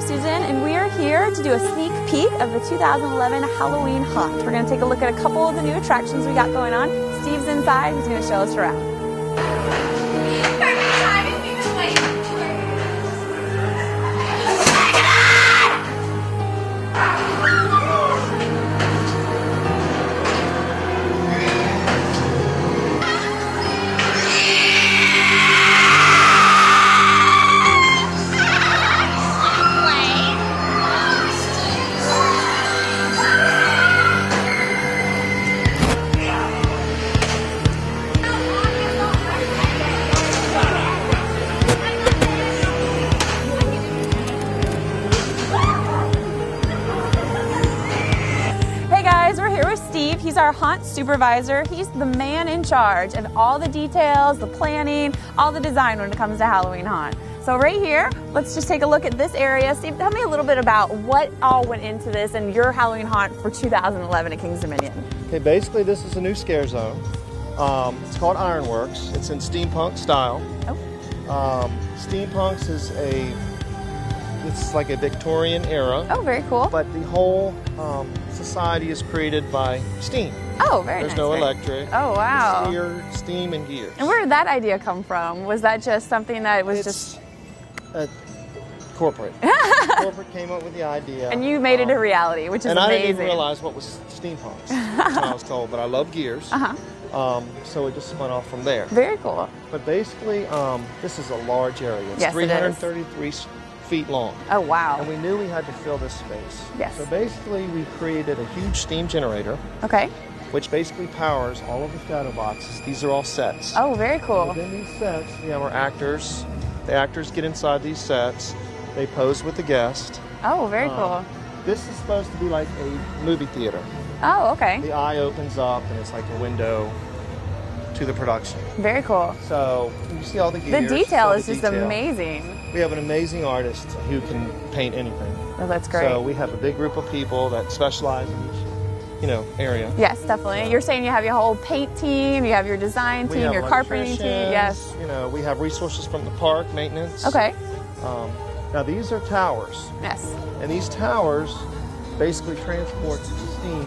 Susan, and we are here to do a sneak peek of the 2011 Halloween Haunt. We're going to take a look at a couple of the new attractions we got going on. Steve's inside, he's going to show us around. He's our haunt supervisor. He's the man in charge of all the details, the planning, all the design when it comes to Halloween Haunt. So right here, let's just take a look at this area. Steve, tell me a little bit about what all went into this and your Halloween Haunt for 2011 at Kings Dominion. Okay, basically this is a new scare zone. It's called Ironworks. It's in steampunk style. Oh. Steampunks is it's like a Victorian era. Oh, very cool. But the whole society is created by steam. Oh, very There's nice. no electric. Oh, wow. It's steam and gears. And where did that idea come from? Was that just something that was just corporate? Corporate came up with the idea. And you made it a reality, which is and amazing. I didn't even realize what was steampunks. That's what I was told, but I love gears. So it just spun off from there. Very cool. But basically, this is a large area. It's yes, 333 feet long. Oh, wow. And we knew we had to fill this space. Yes. So basically, we created a huge steam generator. Okay. Which basically powers all of the shadow boxes. These are all sets. Oh, very cool. And within these sets, we have our actors. The actors get inside these sets. They pose with the guest. Oh, very cool. This is supposed to be like a movie theater. Oh, okay. The eye opens up and it's like a window to the production. Very cool. So you see all the gears. The detail is just amazing. We have an amazing artist who can paint anything. Oh, that's great. So we have a big group of people that specialize in each, area. Yes, definitely. You're saying you have your whole paint team, you have your design team, your carpeting team. Yes. We have resources from the park, maintenance. Okay. Now these are towers. Yes. And these towers basically transport steam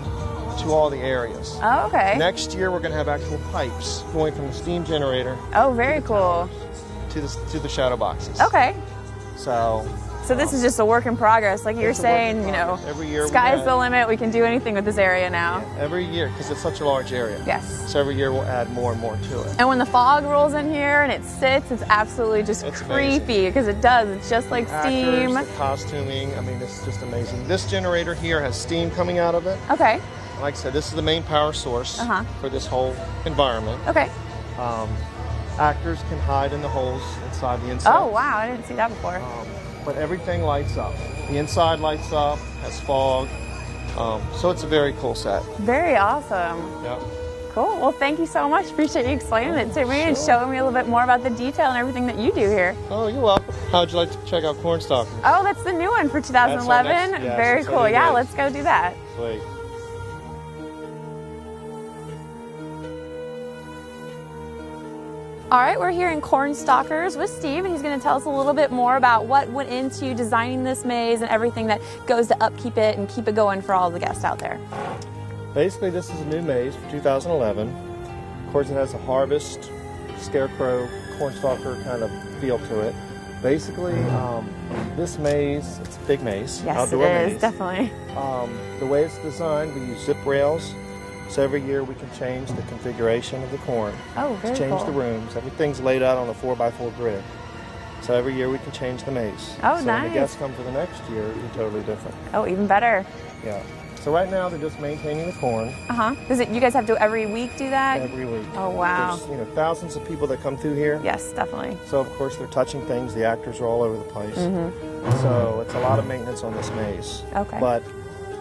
to all the areas. Oh, okay. Next year we're going to have actual pipes going from the steam generator. Oh, very cool. To the shadow boxes. Okay. So this is just a work in progress, like you're saying. Every year sky's the limit. We can do anything with this area now. Yeah, every year, because it's such a large area. Yes. So every year we'll add more and more to it. And when the fog rolls in here and it sits, it's absolutely just creepy because it does. It's just like steam. The costuming. It's just amazing. This generator here has steam coming out of it. Okay. Like I said, this is the main power source for this whole environment. Okay. Actors can hide in the holes inside the inside. Oh, wow. I didn't see that before. But everything lights up. The inside lights up, has fog. So it's a very cool set. Very awesome. Yeah. Cool. Well, thank you so much. Appreciate you explaining it to me and showing me a little bit more about the detail and everything that you do here. Oh, you're welcome. How would you like to check out Cornstalkers? Oh, that's the new one for 2011. Very cool. Yeah, let's go do that. Sweet. All right, we're here in Cornstalkers with Steve, and he's going to tell us a little bit more about what went into designing this maze and everything that goes to upkeep it and keep it going for all the guests out there. Basically, this is a new maze for 2011. Of course, it has a harvest, scarecrow, cornstalker kind of feel to it. Basically, this maze, it's a big maze, yes, outdoor it is, maze. Definitely. The way it's designed, we use zip rails. So every year we can change the configuration of the corn. Oh, very cool. Change the rooms. Everything's laid out on a 4x4 grid. So every year we can change the maze. Oh, so nice. when the guests come for the next year, it'll be totally different. Oh, even better. Yeah. So right now they're just maintaining the corn. You guys have to every week do that? Every week. Oh, wow. There's thousands of people that come through here. Yes, definitely. So of course they're touching things. The actors are all over the place. So it's a lot of maintenance on this maze. Okay. But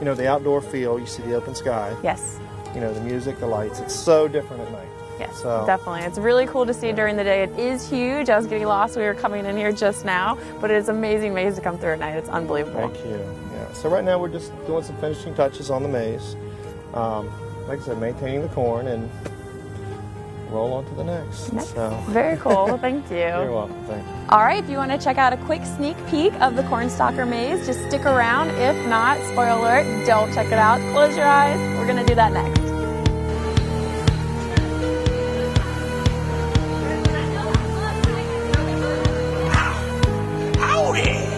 the outdoor feel, you see the open sky. Yes. The music, the lights, it's so different at night. Yes, so, definitely. It's really cool to see during the day. It is huge. I was getting lost. We were coming in here just now, but it's amazing maze to come through at night. It's unbelievable. Thank you. Yeah. So right now we're just doing some finishing touches on the maze. Like I said, maintaining the corn, and roll on to the next. So, Very cool. Well, thank you. you're welcome. Thank you. All right, if you want to check out a quick sneak peek of the Cornstalker Maze, just stick around. If not, spoiler alert, don't check it out. Close your eyes. We're going to do that next. Howdy!